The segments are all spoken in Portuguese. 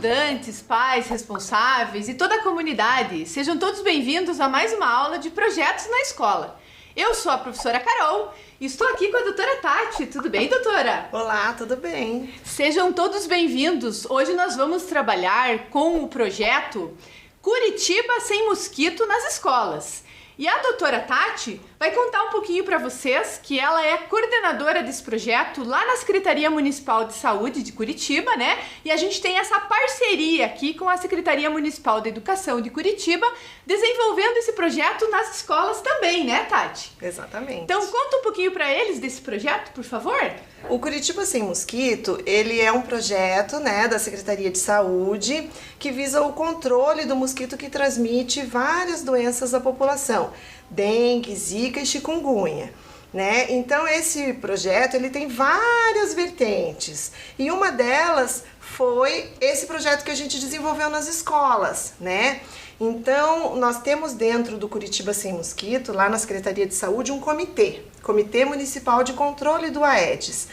estudantes, pais, responsáveis e toda a comunidade, sejam todos bem-vindos a mais uma aula de projetos na escola. Eu sou a professora Carol e estou aqui com a doutora Tati. Tudo bem, doutora? Olá, tudo bem? Sejam todos bem-vindos. Hoje nós vamos trabalhar com o projeto Curitiba Sem Mosquito nas Escolas. E a doutora Tati vai contar um pouquinho para vocês que ela é coordenadora desse projeto lá na Secretaria Municipal de Saúde de Curitiba, né? E a gente tem essa parceria aqui com a Secretaria Municipal de Educação de Curitiba, desenvolvendo esse projeto nas escolas também, né, Tati? Exatamente. Então conta um pouquinho para eles desse projeto, por favor. O Curitiba Sem Mosquito, ele é um projeto, né, da Secretaria de Saúde que visa o controle do mosquito que transmite várias doenças à população, dengue, zika e chikungunya, né? Então esse projeto, ele tem várias vertentes e uma delas foi esse projeto que a gente desenvolveu nas escolas, né? Então nós temos dentro do Curitiba Sem Mosquito, lá na Secretaria de Saúde, um Comitê Municipal de Controle do Aedes.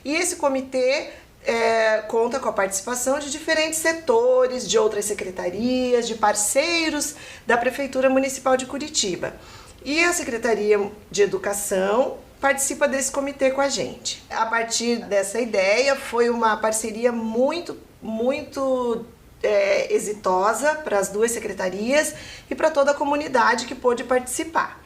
E esse comitê conta com a participação de diferentes setores, de outras secretarias, de parceiros da Prefeitura Municipal de Curitiba. E a Secretaria de Educação participa desse comitê com a gente. A partir dessa ideia, foi uma parceria muito exitosa para as duas secretarias e para toda a comunidade que pôde participar.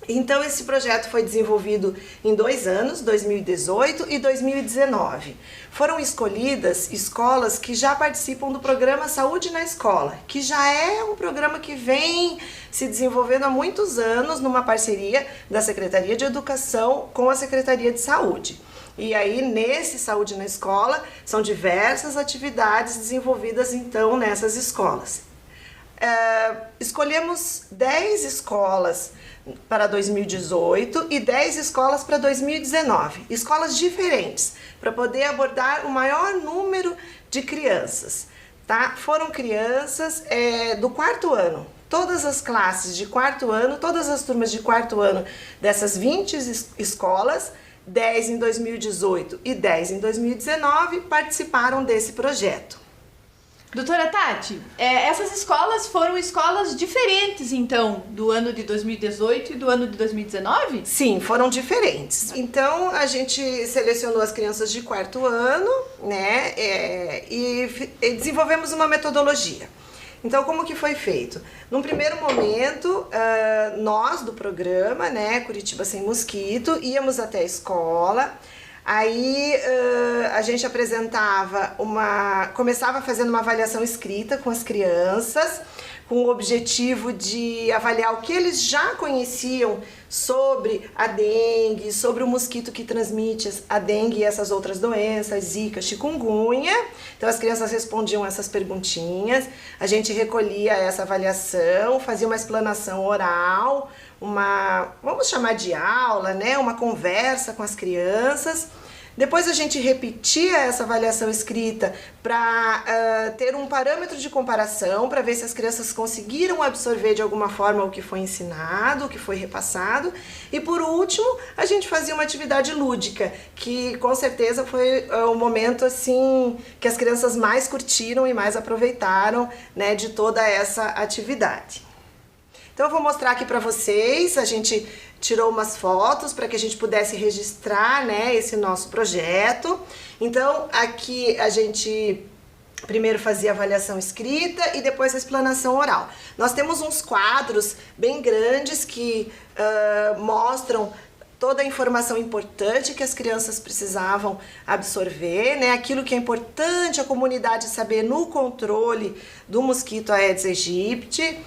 Então esse projeto foi desenvolvido em 2 anos, 2018 e 2019. Foram escolhidas escolas que já participam do programa Saúde na Escola, que já é um programa que vem se desenvolvendo há muitos anos numa parceria da Secretaria de Educação com a Secretaria de Saúde. E aí, nesse Saúde na Escola, são diversas atividades desenvolvidas, então, nessas escolas. Escolhemos 10 escolas para 2018 e 10 escolas para 2019. Escolas diferentes, para poder abordar o maior número de crianças. Tá? Foram crianças do 4º ano. Todas as classes de 4º ano, todas as turmas de 4º ano dessas 20 escolas, 10 em 2018 e 10 em 2019, participaram desse projeto. Doutora Tati, essas escolas foram escolas diferentes, então, do ano de 2018 e do ano de 2019? Sim, foram diferentes. Então, a gente selecionou as crianças de 4º ano, né, e desenvolvemos uma metodologia. Então, como que foi feito? Num primeiro momento, nós do programa, né, Curitiba Sem Mosquito, íamos até a escola. Aí a gente começava fazendo uma avaliação escrita com as crianças, com o objetivo de avaliar o que eles já conheciam sobre a dengue, sobre o mosquito que transmite a dengue e essas outras doenças, zika, chikungunya. Então as crianças respondiam essas perguntinhas, a gente recolhia essa avaliação, fazia uma explanação oral, vamos chamar de aula, né? Uma conversa com as crianças. Depois a gente repetia essa avaliação escrita para ter um parâmetro de comparação, para ver se as crianças conseguiram absorver de alguma forma o que foi ensinado, o que foi repassado. E por último, a gente fazia uma atividade lúdica, que com certeza foi o momento assim que as crianças mais curtiram e mais aproveitaram, né, de toda essa atividade. Então eu vou mostrar aqui para vocês, a gente tirou umas fotos para que a gente pudesse registrar, né, esse nosso projeto. Então aqui a gente primeiro fazia a avaliação escrita e depois a explanação oral. Nós temos uns quadros bem grandes que mostram toda a informação importante que as crianças precisavam absorver, né? Aquilo que é importante a comunidade saber no controle do mosquito Aedes aegypti.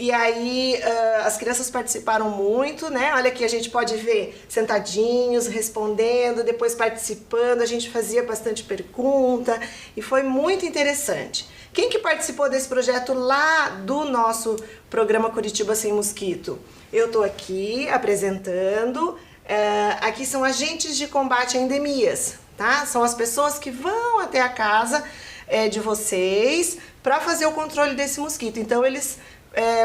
E aí as crianças participaram muito, né? Olha aqui, a gente pode ver sentadinhos, respondendo, depois participando, a gente fazia bastante pergunta e foi muito interessante. Quem que participou desse projeto lá do nosso programa Curitiba Sem Mosquito? Eu tô aqui apresentando, aqui são agentes de combate a endemias, tá? São as pessoas que vão até a casa de vocês para fazer o controle desse mosquito. Então eles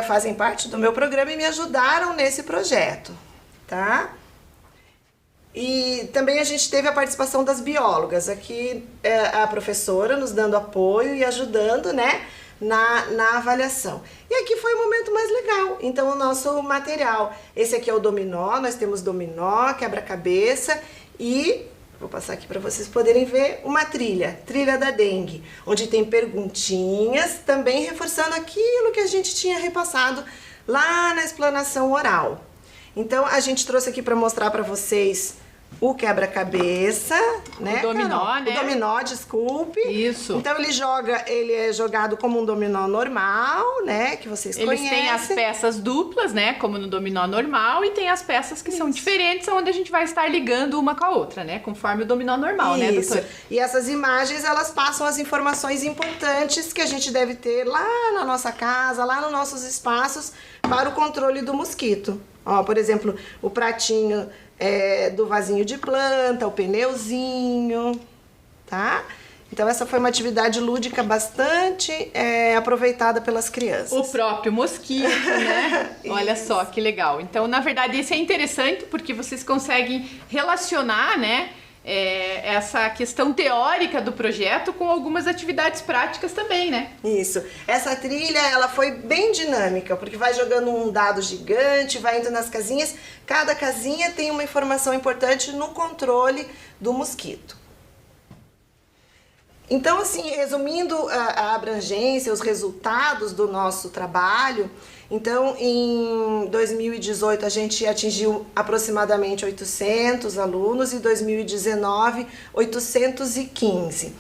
fazem parte do meu programa e me ajudaram nesse projeto, tá? E também a gente teve a participação das biólogas, aqui a professora nos dando apoio e ajudando, né, na avaliação. E aqui foi o momento mais legal, então o nosso material, esse aqui é o dominó, nós temos dominó, quebra-cabeça e, vou passar aqui para vocês poderem ver, uma trilha da dengue, onde tem perguntinhas, também reforçando aquilo que a gente tinha repassado lá na explanação oral. Então a gente trouxe aqui para mostrar para vocês o quebra-cabeça, né? O dominó, né? O dominó, desculpe. Isso. Então ele é jogado como um dominó normal, né? Que vocês conhecem. Eles têm as peças duplas, né? Como no dominó normal, e tem as peças que são diferentes, onde a gente vai estar ligando uma com a outra, né? Conforme o dominó normal, né, doutora? E essas imagens, elas passam as informações importantes que a gente deve ter lá na nossa casa, lá nos nossos espaços, para o controle do mosquito. Ó, por exemplo, o pratinho do vasinho de planta, o pneuzinho, tá? Então essa foi uma atividade lúdica bastante aproveitada pelas crianças. O próprio mosquito, né? Olha só que legal. Então, na verdade, isso é interessante porque vocês conseguem relacionar, né, essa questão teórica do projeto com algumas atividades práticas também, né? Isso. Essa trilha, ela foi bem dinâmica, porque vai jogando um dado gigante, vai indo nas casinhas. Cada casinha tem uma informação importante no controle do mosquito. Então, assim, resumindo a abrangência, os resultados do nosso trabalho, então em 2018 a gente atingiu aproximadamente 800 alunos e 2019 815.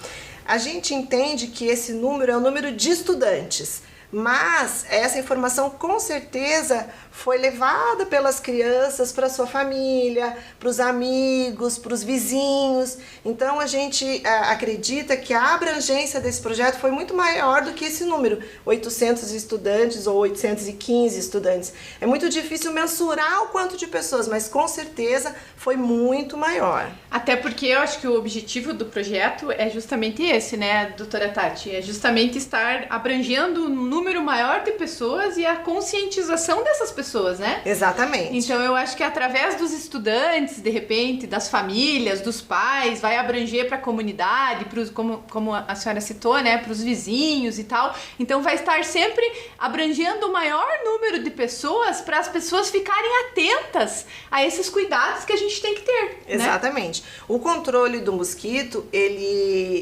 A gente entende que esse número é o número de estudantes, mas essa informação com certeza foi levada pelas crianças para sua família, para os amigos, para os vizinhos. Então a gente acredita que a abrangência desse projeto foi muito maior do que esse número, 800 estudantes ou 815 estudantes. É muito difícil mensurar o quanto de pessoas, mas com certeza foi muito maior. Até porque eu acho que o objetivo do projeto é justamente esse, né, doutora Tati? É justamente estar abrangendo um número maior de pessoas e a conscientização dessas pessoas, né? Exatamente. Então eu acho que através dos estudantes, de repente, das famílias, dos pais, vai abranger para a comunidade, como a senhora citou, né, para os vizinhos e tal. Então vai estar sempre abrangendo o maior número de pessoas para as pessoas ficarem atentas a esses cuidados que a gente tem que ter. Exatamente. Né? O controle do mosquito,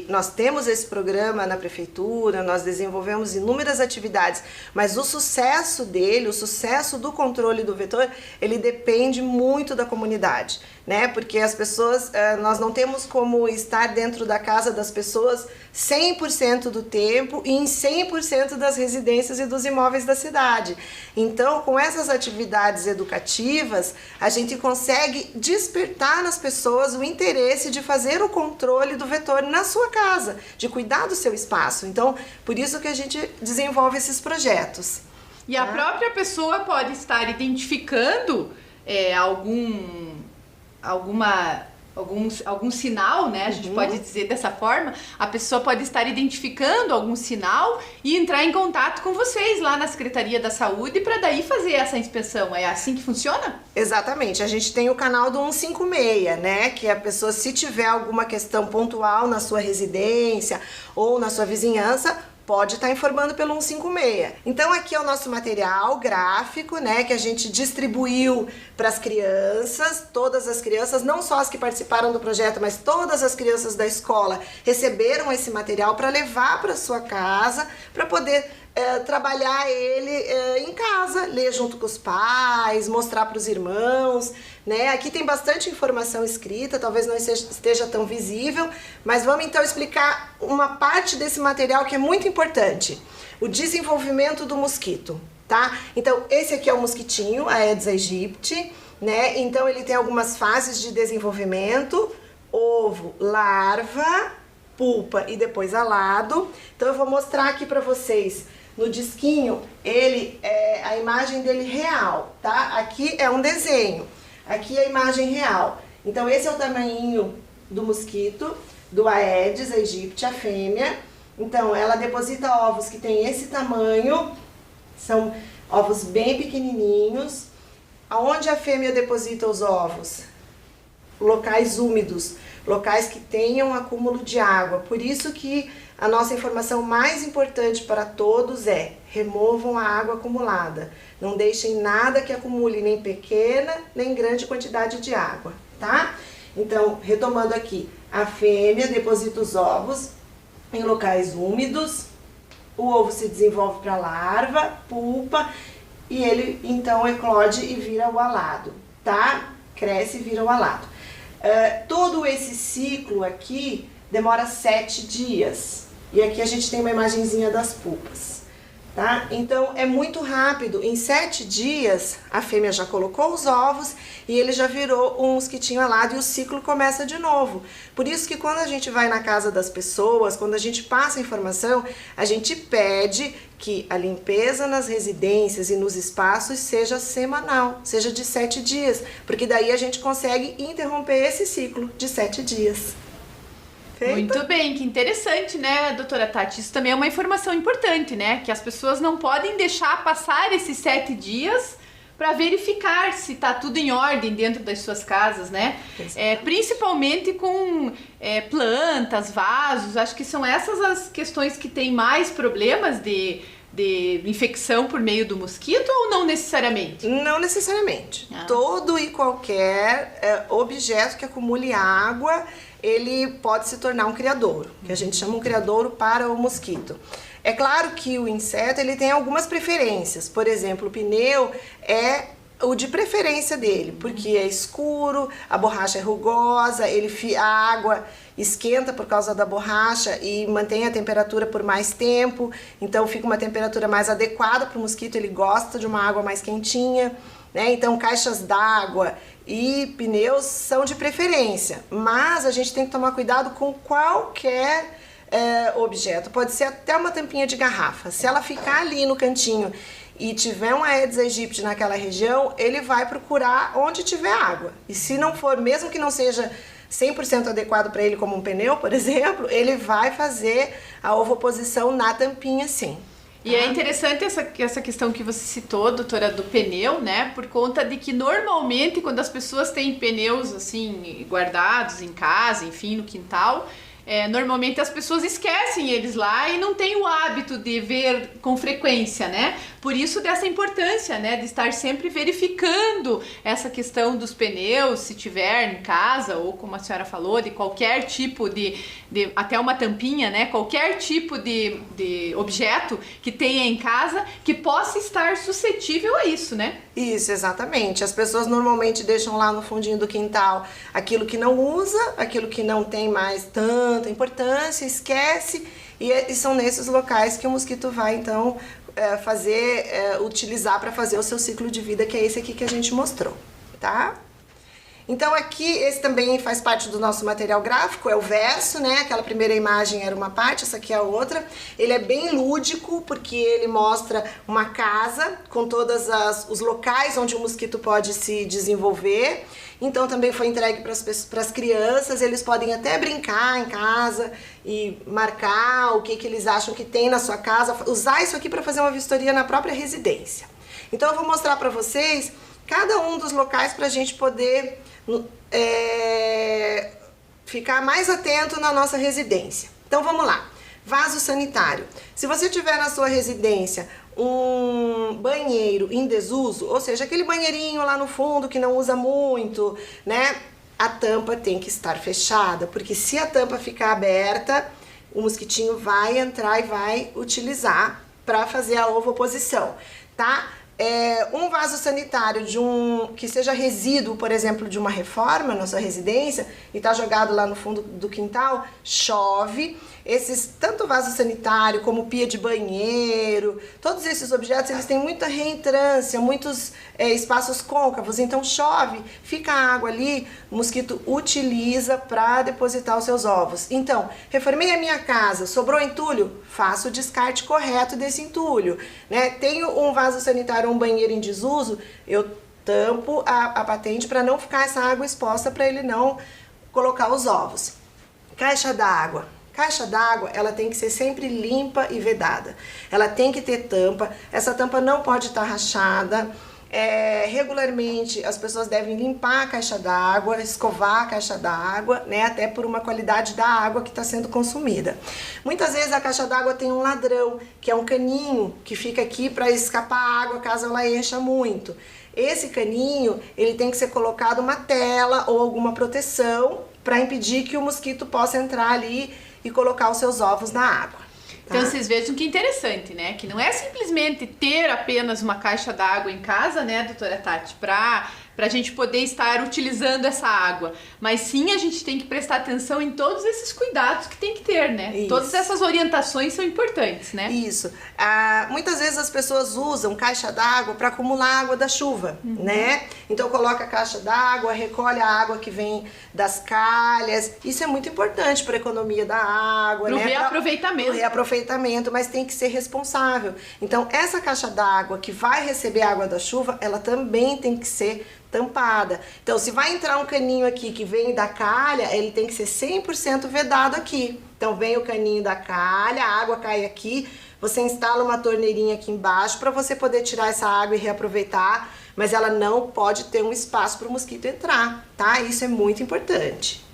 nós temos esse programa na prefeitura, nós desenvolvemos inúmeras atividades, mas o sucesso dele, o sucesso do controle do vetor, ele depende muito da comunidade, né? Porque as pessoas, nós não temos como estar dentro da casa das pessoas 100% do tempo e em 100% das residências e dos imóveis da cidade. Então, com essas atividades educativas, a gente consegue despertar nas pessoas o interesse de fazer o controle do vetor na sua casa, de cuidar do seu espaço. Então, por isso que a gente desenvolve esses projetos. E a própria pessoa pode estar identificando algum sinal, né? A gente pode dizer dessa forma. A pessoa pode estar identificando algum sinal e entrar em contato com vocês lá na Secretaria da Saúde para daí fazer essa inspeção. É assim que funciona? Exatamente. A gente tem o canal do 156, né? Que a pessoa, se tiver alguma questão pontual na sua residência ou na sua vizinhança, pode estar informando pelo 156. Então aqui é o nosso material gráfico, né, que a gente distribuiu para as crianças, todas as crianças, não só as que participaram do projeto, mas todas as crianças da escola receberam esse material para levar para sua casa, para poder trabalhar ele em casa, ler junto com os pais, mostrar para os irmãos, né? Aqui tem bastante informação escrita, talvez não esteja tão visível, mas vamos então explicar uma parte desse material que é muito importante, o desenvolvimento do mosquito, tá? Então, esse aqui é o mosquitinho, a Aedes aegypti, né? Então, ele tem algumas fases de desenvolvimento, ovo, larva, pulpa e depois alado. Então, eu vou mostrar aqui para vocês. No disquinho, a imagem dele real, tá? Aqui é um desenho, aqui é a imagem real. Então esse é o tamanhinho do mosquito, do Aedes aegypti, a fêmea. Então ela deposita ovos que tem esse tamanho, são ovos bem pequenininhos. Aonde a fêmea deposita os ovos? locais úmidos, locais que tenham acúmulo de água. Por isso que a nossa informação mais importante para todos é: removam a água acumulada. Não deixem nada que acumule nem pequena nem grande quantidade de água, tá? Então, retomando aqui, a fêmea deposita os ovos em locais úmidos, o ovo se desenvolve para larva, pupa, e ele então eclode e vira o alado, tá? Cresce e vira o alado. Todo esse ciclo aqui demora 7 dias. E aqui a gente tem uma imagenzinha das pupas, tá? Então é muito rápido. Em 7 dias a fêmea já colocou os ovos e ele já virou um mosquitinho alado e o ciclo começa de novo. Por isso que quando a gente vai na casa das pessoas, quando a gente passa informação, a gente pede que a limpeza nas residências e nos espaços seja semanal, seja de 7 dias, porque daí a gente consegue interromper esse ciclo de 7 dias. Feito? Muito bem, que interessante, né, doutora Tati? Isso também é uma informação importante, né? Que as pessoas não podem deixar passar esses 7 dias para verificar se está tudo em ordem dentro das suas casas, né? Principalmente com plantas, vasos, acho que são essas as questões que têm mais problemas de infecção por meio do mosquito ou não necessariamente? Não necessariamente. Todo e qualquer objeto que acumule água, ele pode se tornar um criadouro, que a gente chama um criadouro para o mosquito. É claro que o inseto ele tem algumas preferências. Por exemplo, o pneu é o de preferência dele, porque é escuro, a borracha é rugosa, a água esquenta por causa da borracha e mantém a temperatura por mais tempo, então fica uma temperatura mais adequada para o mosquito, ele gosta de uma água mais quentinha, né? Então caixas d'água e pneus são de preferência, mas a gente tem que tomar cuidado com qualquer objeto, pode ser até uma tampinha de garrafa. Se ela ficar ali no cantinho e tiver um Aedes aegypti naquela região, ele vai procurar onde tiver água. E se não for, mesmo que não seja 100% adequado para ele como um pneu, por exemplo, ele vai fazer a ovoposição na tampinha sim. E é interessante essa questão que você citou, doutora, do pneu, né? Por conta de que normalmente quando as pessoas têm pneus assim guardados em casa, enfim, no quintal, normalmente as pessoas esquecem eles lá e não têm o hábito de ver com frequência, né? Por isso dessa importância, né, de estar sempre verificando essa questão dos pneus, se tiver em casa, ou como a senhora falou, de qualquer tipo de até uma tampinha, né, qualquer tipo de objeto que tenha em casa que possa estar suscetível a isso, né? Isso, exatamente. As pessoas normalmente deixam lá no fundinho do quintal aquilo que não usa, aquilo que não tem mais tanta importância, esquece, e são nesses locais que o mosquito vai então utilizar para fazer o seu ciclo de vida, que é esse aqui que a gente mostrou, tá? Então aqui, esse também faz parte do nosso material gráfico, é o verso, né? Aquela primeira imagem era uma parte, essa aqui é a outra. Ele é bem lúdico, porque ele mostra uma casa com todos os locais onde o mosquito pode se desenvolver. Então também foi entregue para as crianças, eles podem até brincar em casa e marcar o que eles acham que tem na sua casa, usar isso aqui para fazer uma vistoria na própria residência. Então eu vou mostrar para vocês cada um dos locais para a gente poder ficar mais atento na nossa residência. Então vamos lá. Vaso sanitário. Se você tiver na sua residência um banheiro em desuso, ou seja, aquele banheirinho lá no fundo que não usa muito, né? A tampa tem que estar fechada, porque se a tampa ficar aberta, o mosquitinho vai entrar e vai utilizar para fazer a ovoposição, tá? Um vaso sanitário que seja resíduo, por exemplo, de uma reforma na sua residência e está jogado lá no fundo do quintal, chove. Tanto vaso sanitário como pia de banheiro, todos esses objetos, eles têm muita reentrância, muitos espaços côncavos, então chove, fica a água ali, o mosquito utiliza para depositar os seus ovos. Então, reformei a minha casa, sobrou entulho, faço o descarte correto desse entulho, né? Tenho um vaso sanitário, um banheiro em desuso, eu tampo a patente para não ficar essa água exposta, para ele não colocar os ovos. Caixa d'água. Caixa d'água, ela tem que ser sempre limpa e vedada. Ela tem que ter tampa, essa tampa não pode estar rachada, Regularmente as pessoas devem limpar a caixa d'água, escovar a caixa d'água, né, até por uma qualidade da água que está sendo consumida. Muitas vezes a caixa d'água tem um ladrão, que é um caninho que fica aqui para escapar a água caso ela encha muito. Esse caninho, ele tem que ser colocado uma tela ou alguma proteção para impedir que o mosquito possa entrar ali e colocar os seus ovos na água. Então vocês vejam que interessante, né? Que não é simplesmente ter apenas uma caixa d'água em casa, né, doutora Tati, pra gente poder estar utilizando essa água. Mas sim, a gente tem que prestar atenção em todos esses cuidados que tem que ter, né? Isso. Todas essas orientações são importantes, né? Isso. Muitas vezes as pessoas usam caixa d'água para acumular água da chuva, né? Então coloca a caixa d'água, recolhe a água que vem das calhas. Isso é muito importante para a economia da água, Pro né? reaproveitamento. Pro reaproveitamento, mas tem que ser responsável. Então essa caixa d'água que vai receber água da chuva, ela também tem que ser tampada. Então, se vai entrar um caninho aqui que vem da calha, ele tem que ser 100% vedado aqui. Então, vem o caninho da calha, a água cai aqui, você instala uma torneirinha aqui embaixo para você poder tirar essa água e reaproveitar, mas ela não pode ter um espaço para o mosquito entrar, tá? Isso é muito importante.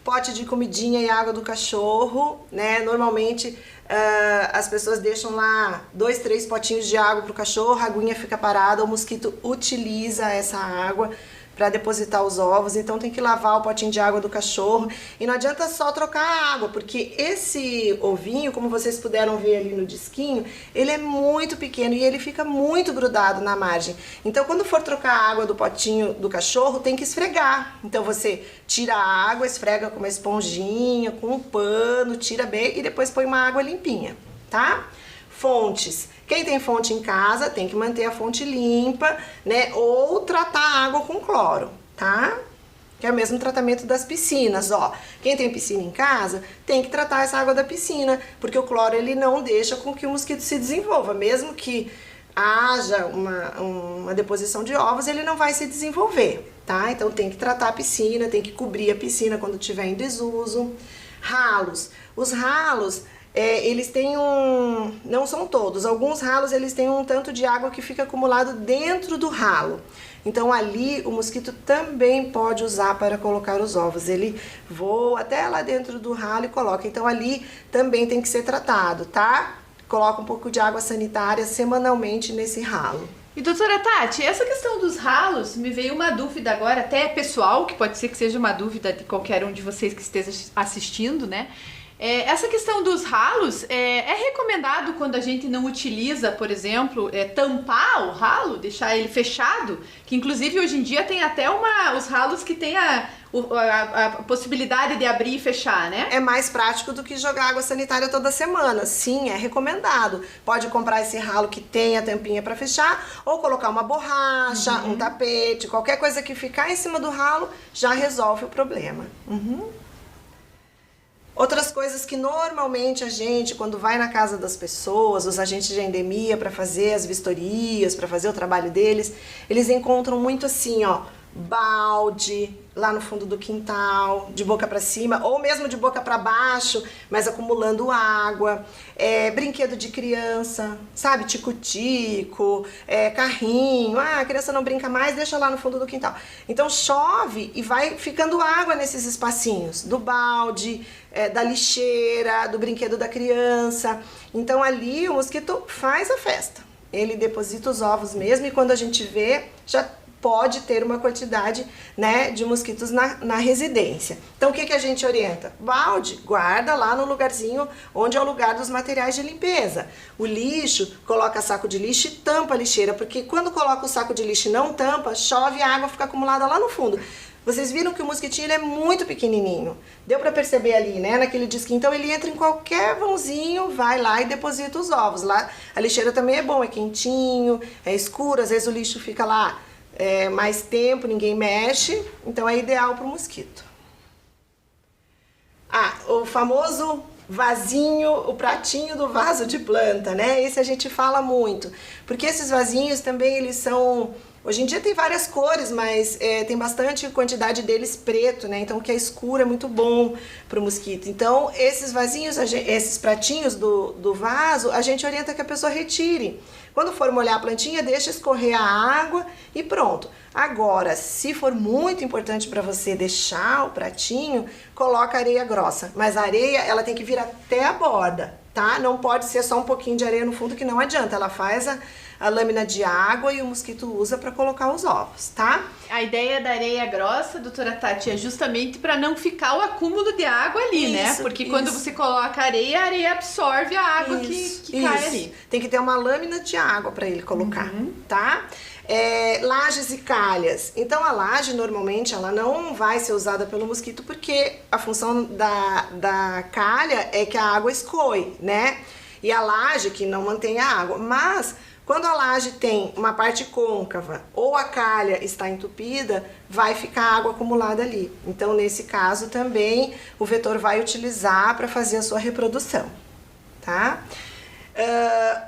Pote de comidinha e água do cachorro, né? Normalmente as pessoas deixam lá 2, 3 potinhos de água pro cachorro, a aguinha fica parada, o mosquito utiliza essa água para depositar os ovos, então tem que lavar o potinho de água do cachorro e não adianta só trocar a água, porque esse ovinho, como vocês puderam ver ali no disquinho, ele é muito pequeno e ele fica muito grudado na margem. Então quando for trocar a água do potinho do cachorro, tem que esfregar. Então você tira a água, esfrega com uma esponjinha, com um pano, tira bem e depois põe uma água limpinha, tá? Fontes. Quem tem fonte em casa tem que manter a fonte limpa, né? Ou tratar a água com cloro, tá? Que é o mesmo tratamento das piscinas, ó. Quem tem piscina em casa tem que tratar essa água da piscina, porque o cloro ele não deixa com que o mosquito se desenvolva. Mesmo que haja uma deposição de ovos, ele não vai se desenvolver, tá? Então tem que tratar a piscina, tem que cobrir a piscina quando estiver em desuso. Ralos. Os ralos... eles têm não são todos, alguns ralos eles têm um tanto de água que fica acumulado dentro do ralo. Então ali o mosquito também pode usar para colocar os ovos. Ele voa até lá dentro do ralo e coloca. Então ali também tem que ser tratado, tá? Coloca um pouco de água sanitária semanalmente nesse ralo. E doutora Tati, essa questão dos ralos, me veio uma dúvida agora, até pessoal, que pode ser que seja uma dúvida de qualquer um de vocês que esteja assistindo, né? Essa questão dos ralos, é recomendado quando a gente não utiliza, por exemplo, tampar o ralo, deixar ele fechado, que inclusive hoje em dia tem até os ralos que tem a possibilidade de abrir e fechar, né? É mais prático do que jogar água sanitária toda semana. Sim, é recomendado. Pode comprar esse ralo que tem a tampinha para fechar ou colocar uma borracha, um tapete, qualquer coisa que ficar em cima do ralo já resolve o problema. Outras coisas que normalmente a gente, quando vai na casa das pessoas, os agentes de endemia para fazer as vistorias, para fazer o trabalho deles, eles encontram muito assim, ó, balde lá no fundo do quintal, de boca para cima, ou mesmo de boca para baixo, mas acumulando água, brinquedo de criança, sabe, tico-tico, carrinho, a criança não brinca mais, deixa lá no fundo do quintal. Então chove e vai ficando água nesses espacinhos, do balde, da lixeira, do brinquedo da criança. Então ali o mosquito faz a festa, ele deposita os ovos mesmo e quando a gente vê, já pode ter uma quantidade, né, de mosquitos na residência. Então o que a gente orienta? Balde, guarda lá no lugarzinho onde é o lugar dos materiais de limpeza. O lixo, coloca saco de lixo e tampa a lixeira, porque quando coloca o saco de lixo e não tampa, chove e a água fica acumulada lá no fundo. Vocês viram que o mosquitinho ele é muito pequenininho. Deu pra perceber ali, né, naquele disquinho. Então ele entra em qualquer vãozinho, vai lá e deposita os ovos. Lá a lixeira também é bom, é quentinho, é escuro, às vezes o lixo fica lá mais tempo, ninguém mexe, então é ideal para o mosquito. O famoso vasinho, o pratinho do vaso de planta, né? Esse a gente fala muito, porque esses vasinhos também eles são Hoje em dia tem várias cores, mas tem bastante quantidade deles preto, né? Então o que é escuro é muito bom para o mosquito. Então esses vasinhos, esses pratinhos do vaso, a gente orienta que a pessoa retire. Quando for molhar a plantinha, deixa escorrer a água e pronto. Agora, se for muito importante para você deixar o pratinho, coloca areia grossa. Mas a areia, ela tem que vir até a borda, tá? Não pode ser só um pouquinho de areia no fundo, que não adianta. Ela faz a lâmina de água e o mosquito usa para colocar os ovos, tá? A ideia da areia grossa, doutora Tati, é justamente para não ficar o acúmulo de água ali, né? Porque quando você coloca a areia absorve a água que cai ali. Tem que ter uma lâmina de água para ele colocar, tá? Lajes e calhas. Então a laje normalmente ela não vai ser usada pelo mosquito porque a função da calha é que a água escoe, né? E a laje que não mantém a água. Mas quando a laje tem uma parte côncava ou a calha está entupida, vai ficar água acumulada ali. Então nesse caso também o vetor vai utilizar para fazer a sua reprodução, tá?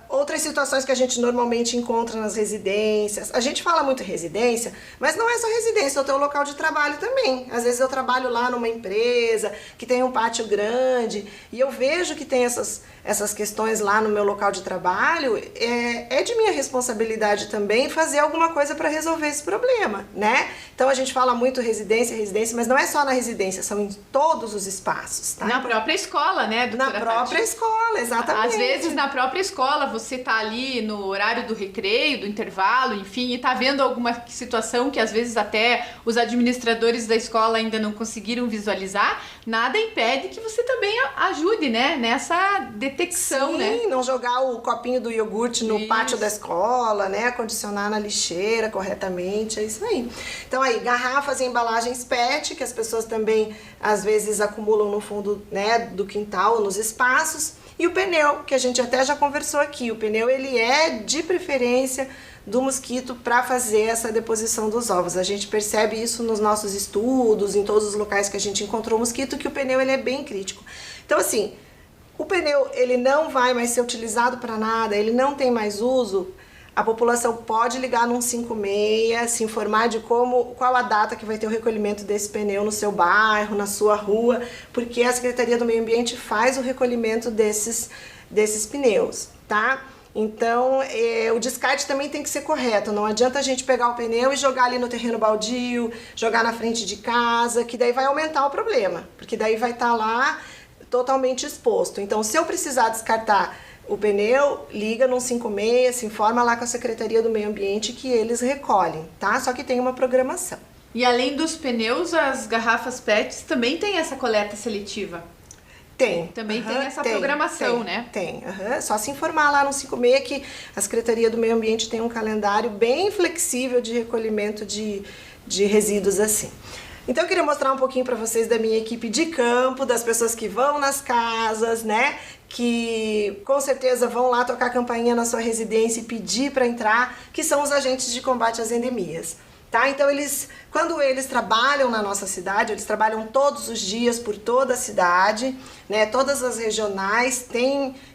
Outras situações que a gente normalmente encontra nas residências, a gente fala muito residência, mas não é só residência, é o teu local de trabalho também. Às vezes eu trabalho lá numa empresa que tem um pátio grande e eu vejo que tem essas questões lá no meu local de trabalho, é de minha responsabilidade também fazer alguma coisa para resolver esse problema, né? Então a gente fala muito residência, mas não é só na residência, são em todos os espaços, tá? Na própria escola, né, doutora Na própria Tati? escola, exatamente. Às vezes na própria escola você tá ali no horário do recreio, do intervalo, enfim, e tá vendo alguma situação que às vezes até os administradores da escola ainda não conseguiram visualizar, nada impede que você também ajude, né, nessa detecção, né? Sim, não jogar o copinho do iogurte no pátio da escola, né, condicionar na lixeira corretamente, é isso aí. Então aí, garrafas e embalagens PET, que as pessoas também às vezes acumulam no fundo, né, do quintal, nos espaços. E o pneu, que a gente até já conversou aqui, o pneu ele é de preferência do mosquito para fazer essa deposição dos ovos. A gente percebe isso nos nossos estudos, em todos os locais que a gente encontrou mosquito, que o pneu ele é bem crítico. Então assim, o pneu ele não vai mais ser utilizado para nada, ele não tem mais uso. A população pode ligar no 156, se informar de qual a data que vai ter o recolhimento desse pneu no seu bairro, na sua rua, porque a Secretaria do Meio Ambiente faz o recolhimento desses pneus, tá? Então, o descarte também tem que ser correto, não adianta a gente pegar o pneu e jogar ali no terreno baldio, jogar na frente de casa, que daí vai aumentar o problema, porque daí vai estar lá totalmente exposto. Então, se eu precisar descartar o pneu, liga no 156, se informa lá com a Secretaria do Meio Ambiente que eles recolhem, tá? Só que tem uma programação. E além dos pneus, as garrafas PETs também tem essa coleta seletiva? Tem. Também tem essa programação, né? Tem. Só se informar lá no 156 que a Secretaria do Meio Ambiente tem um calendário bem flexível de recolhimento de resíduos assim. Então eu queria mostrar um pouquinho para vocês da minha equipe de campo, das pessoas que vão nas casas, né? Que com certeza vão lá tocar a campainha na sua residência e pedir para entrar, que são os agentes de combate às endemias. Tá? Então quando eles trabalham na nossa cidade, eles trabalham todos os dias por toda a cidade, né? Todas as regionais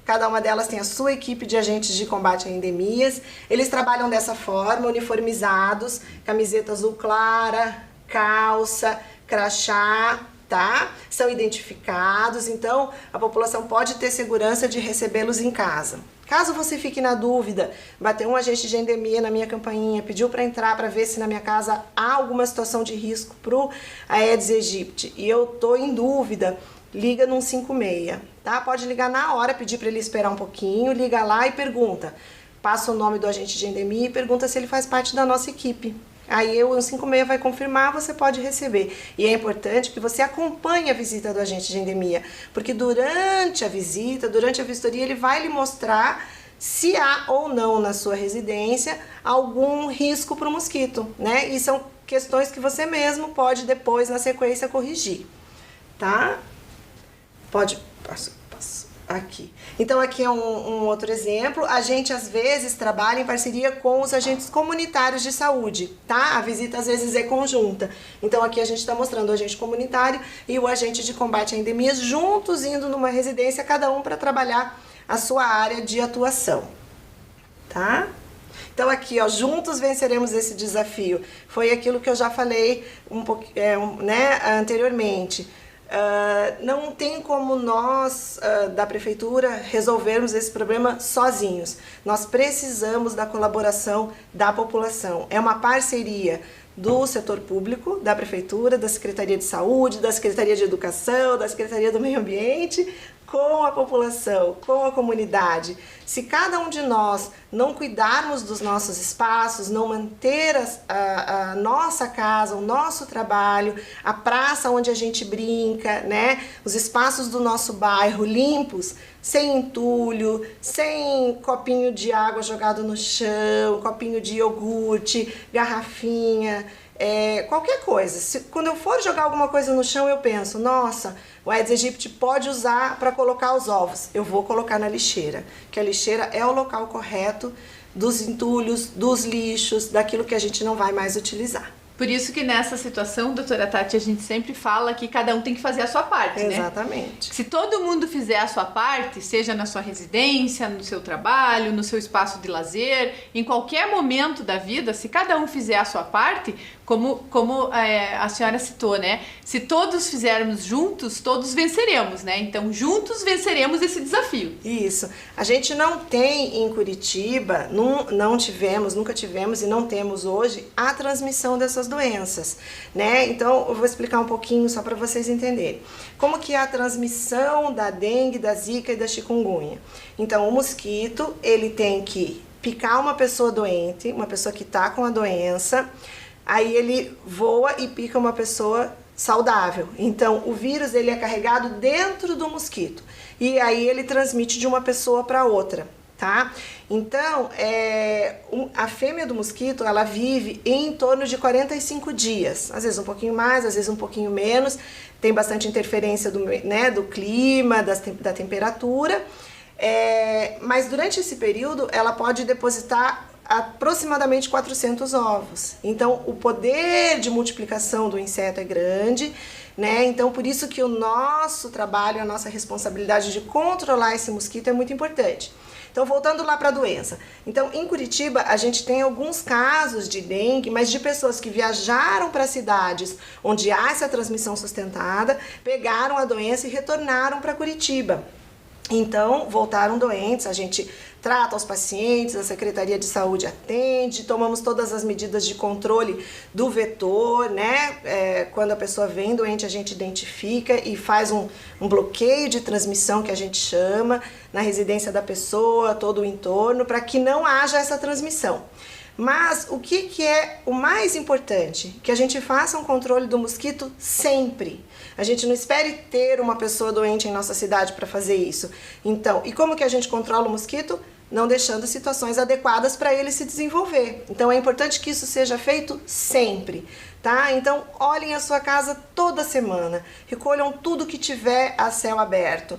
cada uma delas tem a sua equipe de agentes de combate a endemias. Eles trabalham dessa forma, uniformizados, camiseta azul clara, calça, crachá, tá? São identificados, então a população pode ter segurança de recebê-los em casa. Caso você fique na dúvida, bateu um agente de endemia na minha campainha, pediu para entrar para ver se na minha casa há alguma situação de risco pro Aedes aegypti e eu tô em dúvida, liga no 156, tá? Pode ligar na hora, pedir para ele esperar um pouquinho, liga lá e pergunta. Passa o nome do agente de endemia e pergunta se ele faz parte da nossa equipe. Aí o 156 vai confirmar, você pode receber. E é importante que você acompanhe a visita do agente de endemia, porque durante a visita, durante a vistoria, ele vai lhe mostrar se há ou não na sua residência algum risco para o mosquito, né? E são questões que você mesmo pode depois, na sequência, corrigir, tá? Pode, passo. Aqui. Então aqui é um outro exemplo. A gente às vezes trabalha em parceria com os agentes comunitários de saúde, tá? A visita às vezes é conjunta. Então aqui a gente está mostrando o agente comunitário e o agente de combate a endemias juntos indo numa residência, cada um para trabalhar a sua área de atuação, tá? Então aqui, ó, juntos venceremos esse desafio. Foi aquilo que eu já falei anteriormente. Não tem como nós, da prefeitura, resolvermos esse problema sozinhos. Nós precisamos da colaboração da população. É uma parceria do setor público, da prefeitura, da Secretaria de Saúde, da Secretaria de Educação, da Secretaria do Meio Ambiente, com a população, com a comunidade. Se cada um de nós não cuidarmos dos nossos espaços, não manter a nossa casa, o nosso trabalho, a praça onde a gente brinca, né? Os espaços do nosso bairro limpos, sem entulho, sem copinho de água jogado no chão, copinho de iogurte, garrafinha, qualquer coisa. Quando eu for jogar alguma coisa no chão, eu penso, nossa, o Aedes aegypti pode usar para colocar os ovos. Eu vou colocar na lixeira, que a lixeira é o local correto dos entulhos, dos lixos, daquilo que a gente não vai mais utilizar. Por isso que nessa situação, doutora Tati, a gente sempre fala que cada um tem que fazer a sua parte, né? Exatamente. Se todo mundo fizer a sua parte, seja na sua residência, no seu trabalho, no seu espaço de lazer, em qualquer momento da vida, se cada um fizer a sua parte, como a senhora citou, né? Se todos fizermos juntos, todos venceremos, né? Então, juntos venceremos esse desafio. Isso. A gente não tem em Curitiba, nunca tivemos e não temos hoje a transmissão dessas doenças, né? Então, eu vou explicar um pouquinho só para vocês entenderem. Como que é a transmissão da dengue, da zika e da chikungunya? Então, o mosquito, ele tem que picar uma pessoa doente, uma pessoa que está com a doença, aí ele voa e pica uma pessoa saudável. Então, o vírus ele é carregado dentro do mosquito e aí ele transmite de uma pessoa para outra, tá? Então, a fêmea do mosquito, ela vive em torno de 45 dias, às vezes um pouquinho mais, às vezes um pouquinho menos, tem bastante interferência do clima, da temperatura, mas durante esse período ela pode depositar aproximadamente 400 ovos. Então, o poder de multiplicação do inseto é grande, né? Então, por isso que o nosso trabalho, a nossa responsabilidade de controlar esse mosquito é muito importante. Então, voltando lá para a doença. Então, em Curitiba, a gente tem alguns casos de dengue, mas de pessoas que viajaram para cidades onde há essa transmissão sustentada, pegaram a doença e retornaram para Curitiba. Então, voltaram doentes, a gente trata os pacientes, a Secretaria de Saúde atende, tomamos todas as medidas de controle do vetor, né? Quando a pessoa vem doente, a gente identifica e faz um bloqueio de transmissão, que a gente chama, na residência da pessoa, todo o entorno, para que não haja essa transmissão. Mas o que é o mais importante? Que a gente faça um controle do mosquito sempre. A gente não espere ter uma pessoa doente em nossa cidade para fazer isso. Então, e como que a gente controla o mosquito? Não deixando situações adequadas para ele se desenvolver. Então, é importante que isso seja feito sempre, tá? Então, olhem a sua casa toda semana. Recolham tudo que tiver a céu aberto.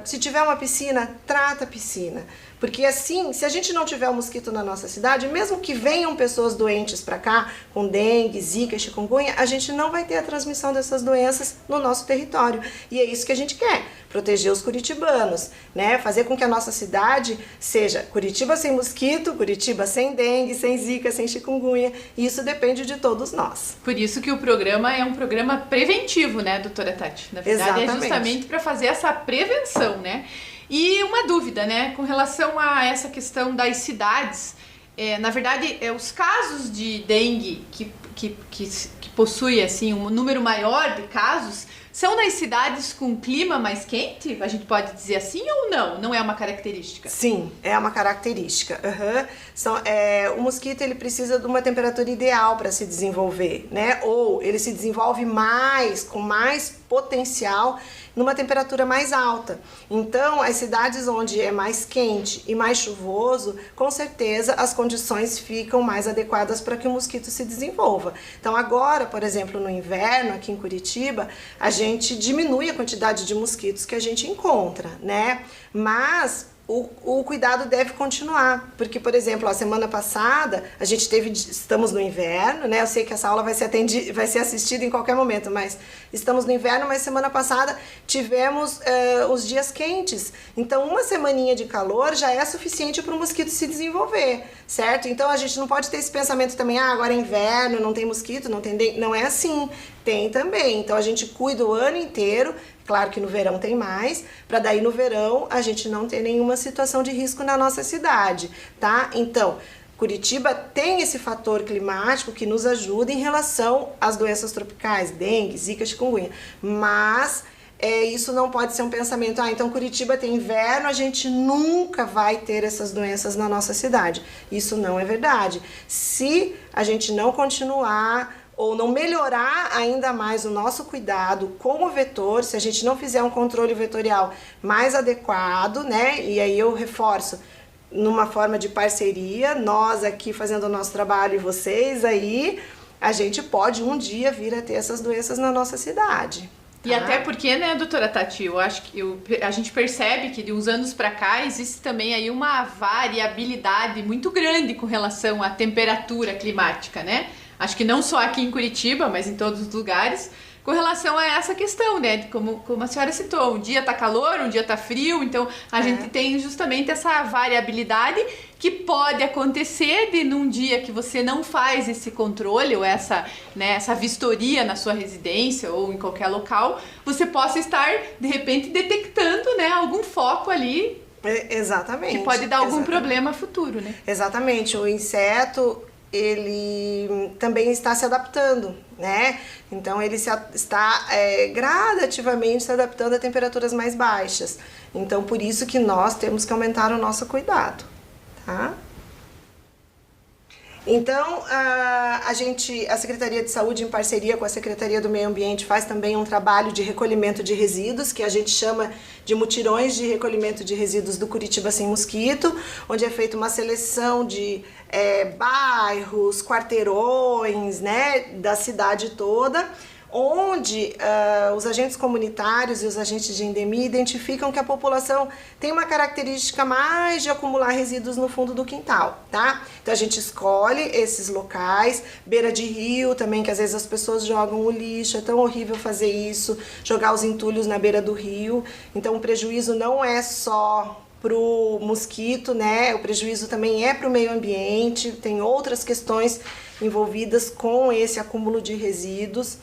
Se tiver uma piscina, trata a piscina. Porque assim, se a gente não tiver o mosquito na nossa cidade, mesmo que venham pessoas doentes para cá, com dengue, zika, chikungunya, a gente não vai ter a transmissão dessas doenças no nosso território. E é isso que a gente quer, proteger os curitibanos, né? Fazer com que a nossa cidade seja Curitiba sem mosquito, Curitiba sem dengue, sem zika, sem chikungunya. E isso depende de todos nós. Por isso que o programa é um programa preventivo, né, doutora Tati? Na verdade, exatamente. É justamente para fazer essa prevenção, né? E uma dúvida, né, com relação a essa questão das cidades, na verdade, os casos de dengue que possui assim, um número maior de casos, são nas cidades com clima mais quente? A gente pode dizer assim ou não? Não é uma característica? Sim, é uma característica. O mosquito ele precisa de uma temperatura ideal para se desenvolver, né? Ou ele se desenvolve mais, com mais potencial numa temperatura mais alta. Então, as cidades onde é mais quente e mais chuvoso, com certeza as condições ficam mais adequadas para que o mosquito se desenvolva. Então, agora, por exemplo, no inverno, aqui em Curitiba, a gente diminui a quantidade de mosquitos que a gente encontra, né? Mas o cuidado deve continuar, porque, por exemplo, a semana passada a gente estamos no inverno, né? Eu sei que essa aula vai ser assistida em qualquer momento, mas estamos no inverno, mas semana passada tivemos os dias quentes, então uma semaninha de calor já é suficiente para o mosquito se desenvolver, certo? Então a gente não pode ter esse pensamento também, agora é inverno, não tem mosquito, não tem dengue, não é assim, tem também, então a gente cuida o ano inteiro. Claro que no verão tem mais, para daí no verão a gente não ter nenhuma situação de risco na nossa cidade, tá? Então, Curitiba tem esse fator climático que nos ajuda em relação às doenças tropicais, dengue, zika, chikungunya, mas isso não pode ser um pensamento, então Curitiba tem inverno, a gente nunca vai ter essas doenças na nossa cidade. Isso não é verdade. Se a gente não continuar ou não melhorar ainda mais o nosso cuidado com o vetor, se a gente não fizer um controle vetorial mais adequado, né? E aí eu reforço, numa forma de parceria, nós aqui fazendo o nosso trabalho e vocês aí, a gente pode um dia vir a ter essas doenças na nossa cidade. E até porque, né, doutora Tati, eu acho que a gente percebe que de uns anos para cá existe também aí uma variabilidade muito grande com relação à temperatura climática, né? Acho que não só aqui em Curitiba, mas em todos os lugares, com relação a essa questão, né? Como a senhora citou, um dia tá calor, um dia tá frio, então a gente tem justamente essa variabilidade que pode acontecer de num dia que você não faz esse controle ou essa vistoria na sua residência ou em qualquer local, você possa estar, de repente, detectando, né, algum foco ali. Exatamente. Que pode dar algum problema futuro, né? Exatamente. O inseto, ele também está se adaptando, né? Então ele está gradativamente se adaptando a temperaturas mais baixas. Então por isso que nós temos que aumentar o nosso cuidado, tá? Então a Secretaria de Saúde, em parceria com a Secretaria do Meio Ambiente, faz também um trabalho de recolhimento de resíduos, que a gente chama de mutirões de recolhimento de resíduos do Curitiba Sem Mosquito, onde é feita uma seleção de bairros, quarteirões, né, da cidade toda, onde os agentes comunitários e os agentes de endemia identificam que a população tem uma característica mais de acumular resíduos no fundo do quintal, tá? Então a gente escolhe esses locais, beira de rio também, que às vezes as pessoas jogam o lixo, é tão horrível fazer isso, jogar os entulhos na beira do rio. Então o prejuízo não é só pro mosquito, né? O prejuízo também é pro meio ambiente, tem outras questões envolvidas com esse acúmulo de resíduos.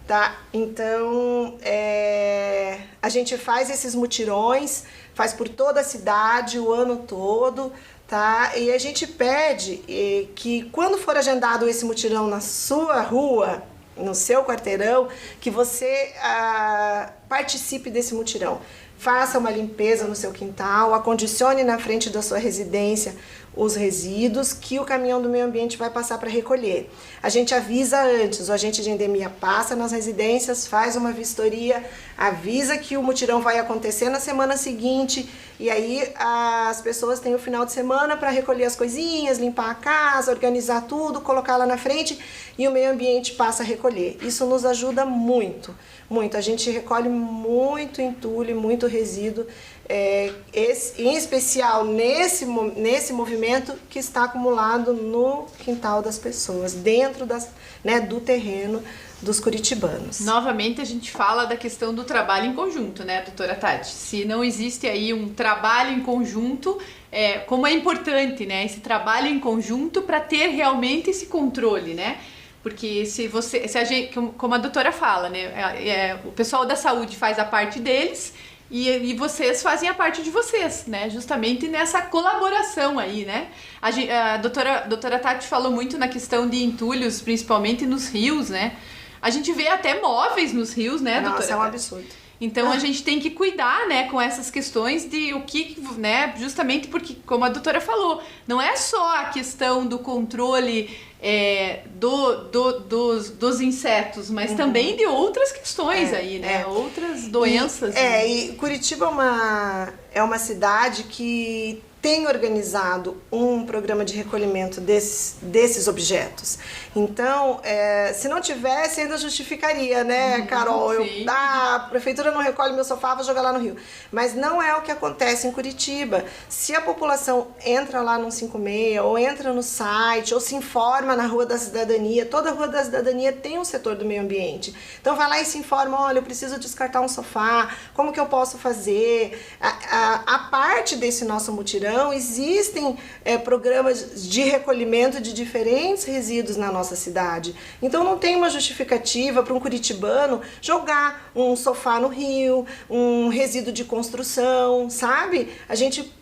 Tá? Então, a gente faz esses mutirões, faz por toda a cidade, o ano todo, tá? E a gente pede que quando for agendado esse mutirão na sua rua, no seu quarteirão, que você participe desse mutirão. Faça uma limpeza no seu quintal, acondicione na frente da sua residência os resíduos que o caminhão do meio ambiente vai passar para recolher. A gente avisa antes, o agente de endemia passa nas residências, faz uma vistoria, avisa que o mutirão vai acontecer na semana seguinte, e aí as pessoas têm o final de semana para recolher as coisinhas, limpar a casa, organizar tudo, colocar lá na frente, e o meio ambiente passa a recolher. Isso nos ajuda muito, muito. A gente recolhe muito entulho, muito resíduo, em especial nesse movimento que está acumulado no quintal das pessoas, dentro do terreno dos curitibanos. Novamente a gente fala da questão do trabalho em conjunto, né, doutora Tati? Se não existe aí um trabalho em conjunto, como é importante, né, esse trabalho em conjunto para ter realmente esse controle, né? Porque se a gente, como a doutora fala, né, o pessoal da saúde faz a parte deles e vocês fazem a parte de vocês, né? Justamente nessa colaboração aí, né? A doutora Tati falou muito na questão de entulhos, principalmente nos rios, né? A gente vê até móveis nos rios, né, doutora? Nossa, é um absurdo. Então a gente tem que cuidar, né, com essas questões de o que, né, justamente porque, como a doutora falou, não é só a questão do controle dos insetos, mas também de outras questões aí, né, outras doenças. E Curitiba é uma cidade que tem organizado um programa de recolhimento desses objetos. Então, se não tivesse, ainda justificaria, né, Carol? A prefeitura não recolhe meu sofá, vou jogar lá no rio. Mas não é o que acontece em Curitiba. Se a população entra lá no 56, ou entra no site, ou se informa na Rua da Cidadania, toda a Rua da Cidadania tem um setor do meio ambiente. Então vai lá e se informa, olha, eu preciso descartar um sofá, como que eu posso fazer? A parte desse nosso mutirão, existem programas de recolhimento de diferentes resíduos na nossa cidade. Então não tem uma justificativa para um curitibano jogar um sofá no rio, um resíduo de construção, sabe? A gente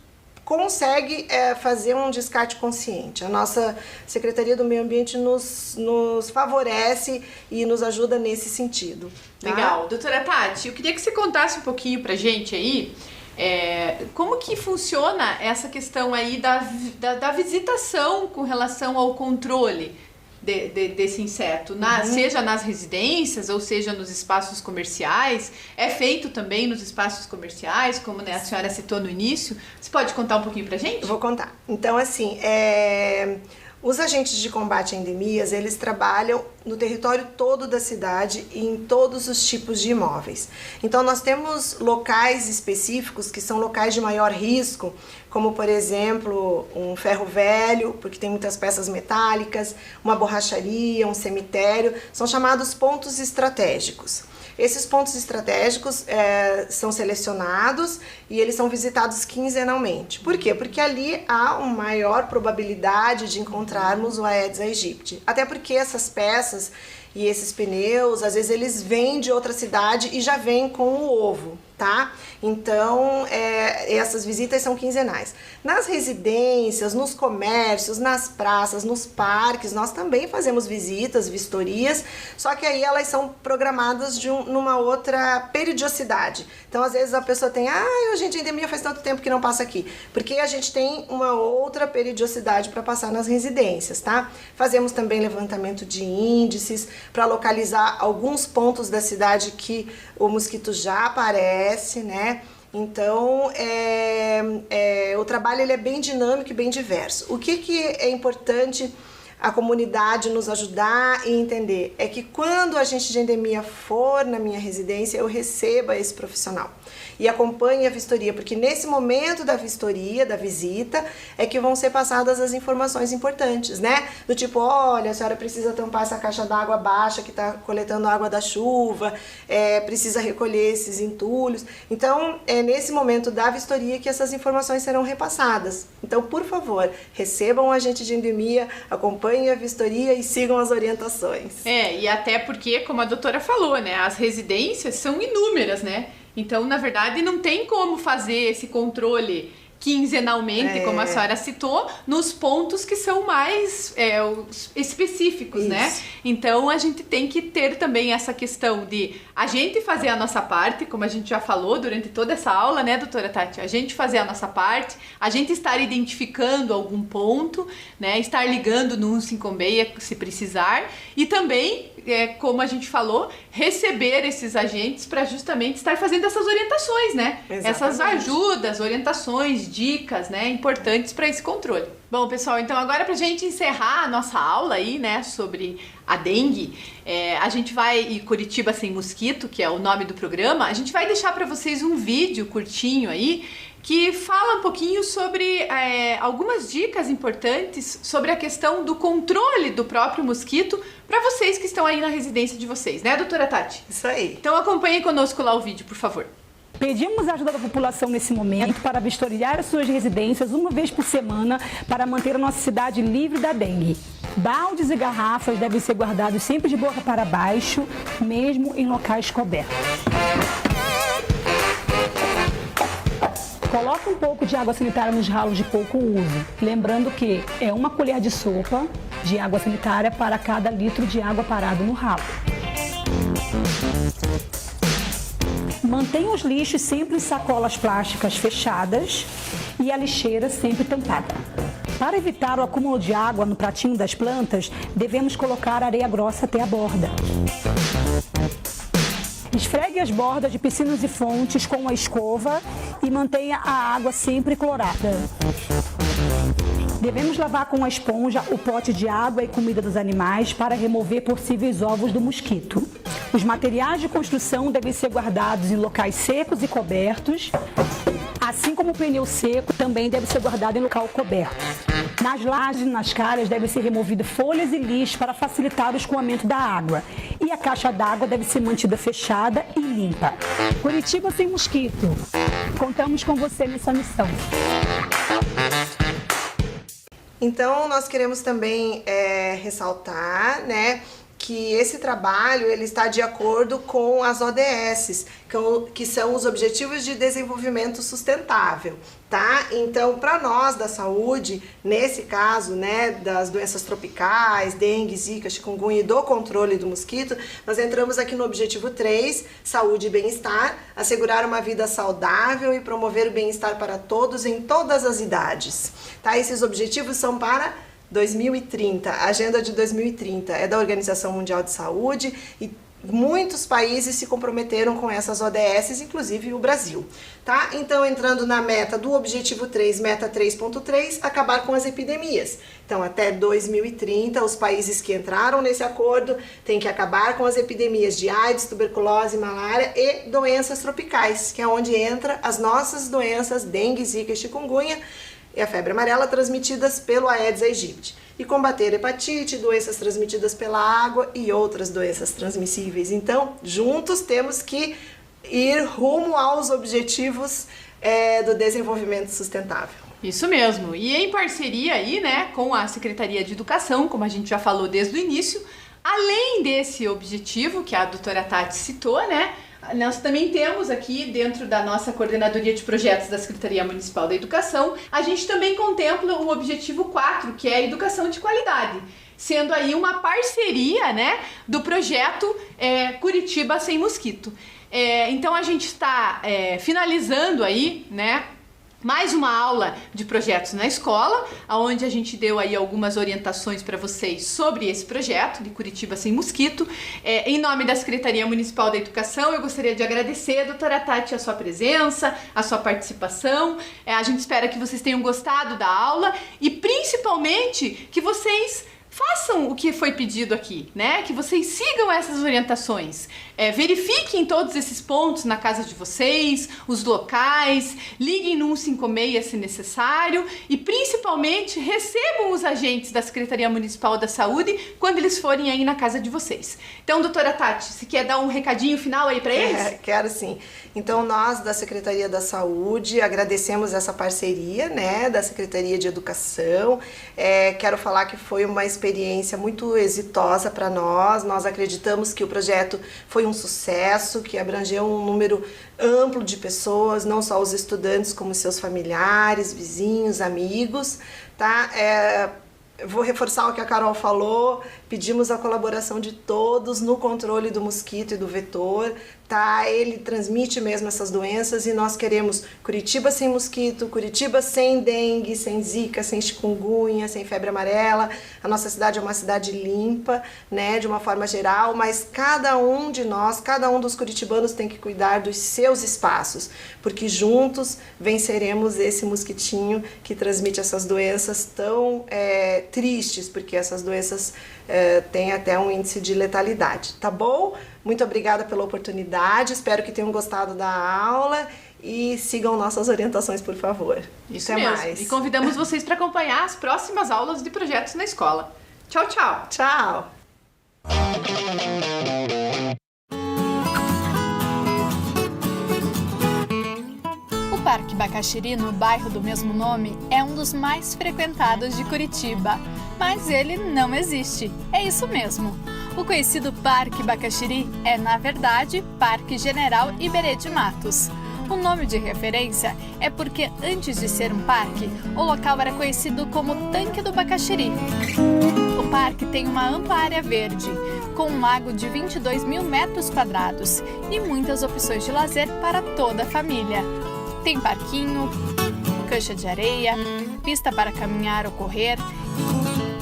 consegue fazer um descarte consciente. A nossa Secretaria do Meio Ambiente nos favorece e nos ajuda nesse sentido. Tá? Legal. Doutora Tati, eu queria que você contasse um pouquinho pra gente aí como que funciona essa questão aí da visitação com relação ao controle desse inseto, seja nas residências ou seja nos espaços comerciais. É feito também nos espaços comerciais, como a senhora citou no início. Você pode contar um pouquinho pra gente? Eu vou contar. Então, assim, os agentes de combate a endemias, eles trabalham no território todo da cidade e em todos os tipos de imóveis. Então, nós temos locais específicos que são locais de maior risco, como, por exemplo, um ferro velho, porque tem muitas peças metálicas, uma borracharia, um cemitério, são chamados pontos estratégicos. Esses pontos estratégicos são selecionados e eles são visitados quinzenalmente. Por quê? Porque ali há uma maior probabilidade de encontrarmos o Aedes aegypti. Até porque essas peças e esses pneus, às vezes eles vêm de outra cidade e já vêm com o ovo, tá? Então, essas visitas são quinzenais. Nas residências, nos comércios, nas praças, nos parques, nós também fazemos visitas, vistorias, só que aí elas são programadas numa outra periodicidade. Então, às vezes a pessoa tem, gente, a endemia faz tanto tempo que não passa aqui, porque a gente tem uma outra periodicidade para passar nas residências, tá? Fazemos também levantamento de índices para localizar alguns pontos da cidade que o mosquito já aparece, né? Então, o trabalho ele é bem dinâmico e bem diverso. O que é importante a comunidade nos ajudar e entender é que quando a agente de endemia for na minha residência, eu receba esse profissional e acompanhe a vistoria, porque nesse momento da vistoria, da visita, é que vão ser passadas as informações importantes, né? Do tipo, olha, a senhora precisa tampar essa caixa d'água baixa que está coletando água da chuva, precisa recolher esses entulhos. Então, é nesse momento da vistoria que essas informações serão repassadas. Então, por favor, recebam o agente de endemia, acompanhem a vistoria e sigam as orientações. E até porque, como a doutora falou, né, as residências são inúmeras, né? Então, na verdade, não tem como fazer esse controle quinzenalmente, como a senhora citou, nos pontos que são mais específicos, isso, né? Então, a gente tem que ter também essa questão de a gente fazer a nossa parte, como a gente já falou durante toda essa aula, né, doutora Tati? A gente fazer a nossa parte, a gente estar identificando algum ponto, né? Estar ligando no 156 se precisar e também, como a gente falou, receber esses agentes para justamente estar fazendo essas orientações, né? Exatamente. Essas ajudas, orientações, dicas, né, importantes para esse controle. Bom, pessoal, então agora pra gente encerrar a nossa aula aí, né, sobre a dengue, a gente vai, e Curitiba Sem Mosquito, que é o nome do programa, a gente vai deixar para vocês um vídeo curtinho aí, que fala um pouquinho sobre algumas dicas importantes sobre a questão do controle do próprio mosquito para vocês que estão aí na residência de vocês, né, doutora Tati? Isso aí. Então acompanhem conosco lá o vídeo, por favor. Pedimos a ajuda da população nesse momento para vistoriar as suas residências uma vez por semana para manter a nossa cidade livre da dengue. Baldes e garrafas devem ser guardados sempre de boca para baixo, mesmo em locais cobertos. Coloque um pouco de água sanitária nos ralos de pouco uso, lembrando que é 1 colher de sopa de água sanitária para cada litro de água parado no ralo. Mantenha os lixos sempre em sacolas plásticas fechadas e a lixeira sempre tampada. Para evitar o acúmulo de água no pratinho das plantas, devemos colocar areia grossa até a borda. Esfregue as bordas de piscinas e fontes com a escova e mantenha a água sempre clorada. Devemos lavar com a esponja o pote de água e comida dos animais para remover possíveis ovos do mosquito. Os materiais de construção devem ser guardados em locais secos e cobertos, assim como o pneu seco também deve ser guardado em local coberto. Nas lajes e nas calhas devem ser removidas folhas e lixo para facilitar o escoamento da água. E a caixa d'água deve ser mantida fechada e limpa. Curitiba sem mosquito. Contamos com você nessa missão. Então, nós queremos também ressaltar, né, que esse trabalho ele está de acordo com as ODS, que são os Objetivos de Desenvolvimento Sustentável, tá? Então, para nós da saúde, nesse caso, né, das doenças tropicais, dengue, zika, chikungunya e do controle do mosquito, nós entramos aqui no Objetivo 3, Saúde e Bem-Estar, assegurar uma vida saudável e promover o bem-estar para todos em todas as idades, tá? Esses objetivos são para 2030, a Agenda de 2030 é da Organização Mundial de Saúde e muitos países se comprometeram com essas ODS, inclusive o Brasil, tá? Então, entrando na meta do Objetivo 3, meta 3.3, acabar com as epidemias. Então, até 2030, os países que entraram nesse acordo têm que acabar com as epidemias de AIDS, tuberculose, malária e doenças tropicais, que é onde entra as nossas doenças dengue, zika e chikungunya, e a febre amarela transmitidas pelo Aedes aegypti. E combater hepatite, doenças transmitidas pela água e outras doenças transmissíveis. Então, juntos temos que ir rumo aos objetivos do desenvolvimento sustentável. Isso mesmo. E em parceria aí, né, com a Secretaria de Educação, como a gente já falou desde o início, além desse objetivo que a doutora Tati citou, né, nós também temos aqui, dentro da nossa coordenadoria de projetos da Secretaria Municipal da Educação, a gente também contempla o objetivo 4, que é a educação de qualidade, sendo aí uma parceria, né, do projeto Curitiba Sem Mosquito. Então a gente está finalizando aí, né, mais uma aula de projetos na escola, onde a gente deu aí algumas orientações para vocês sobre esse projeto de Curitiba Sem Mosquito. Em nome da Secretaria Municipal da Educação, eu gostaria de agradecer, doutora Tati, a sua presença, a sua participação. A gente espera que vocês tenham gostado da aula e principalmente que vocês façam o que foi pedido aqui, né? Que vocês sigam essas orientações. Verifiquem todos esses pontos na casa de vocês, os locais, liguem no 156 se necessário e principalmente recebam os agentes da Secretaria Municipal da Saúde quando eles forem aí na casa de vocês. Então, doutora Tati, você quer dar um recadinho final aí para eles? Quero sim. Então, nós da Secretaria da Saúde agradecemos essa parceria, né, da Secretaria de Educação. Quero falar que foi uma experiência muito exitosa para nós. Nós acreditamos que o projeto foi um sucesso, que abrangeu um número amplo de pessoas, não só os estudantes, como seus familiares, vizinhos, amigos, tá? Vou reforçar o que a Carol falou, pedimos a colaboração de todos no controle do mosquito e do vetor, tá? Ele transmite mesmo essas doenças e nós queremos Curitiba sem mosquito, Curitiba sem dengue, sem zika, sem chikungunya, sem febre amarela. A nossa cidade é uma cidade limpa, né, de uma forma geral, mas cada um de nós, cada um dos curitibanos tem que cuidar dos seus espaços, porque juntos venceremos esse mosquitinho que transmite essas doenças tão tristes, porque essas doenças têm até um índice de letalidade, tá bom? Muito obrigada pela oportunidade, espero que tenham gostado da aula e sigam nossas orientações, por favor. Isso Até mesmo. mais. E convidamos vocês para acompanhar as próximas aulas de projetos na escola. Tchau, tchau! Tchau! O Parque Bacaxiri, no bairro do mesmo nome, é um dos mais frequentados de Curitiba, mas ele não existe. É isso mesmo. O conhecido Parque Bacaxiri é, na verdade, Parque General Iberê de Matos. O nome de referência é porque, antes de ser um parque, o local era conhecido como Tanque do Bacaxiri. O parque tem uma ampla área verde, com um lago de 22 mil metros quadrados e muitas opções de lazer para toda a família. Tem parquinho, cancha de areia, pista para caminhar ou correr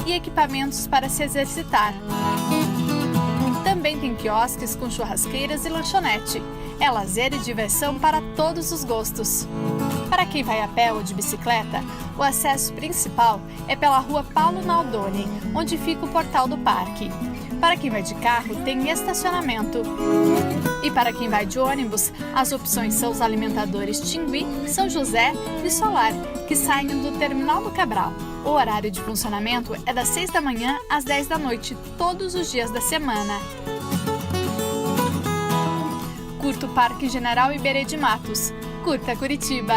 e equipamentos para se exercitar. Também também tem quiosques com churrasqueiras e lanchonete. É lazer e diversão para todos os gostos. Para quem vai a pé ou de bicicleta, o acesso principal é pela rua Paulo Naldoni, onde fica o portal do parque. Para quem vai de carro, tem estacionamento. E para quem vai de ônibus, as opções são os alimentadores Tingui, São José e Solar, que saem do Terminal do Cabral. O horário de funcionamento é das 6 da manhã às 10 da noite, todos os dias da semana. Curta o Parque General Iberê de Matos. Curta Curitiba!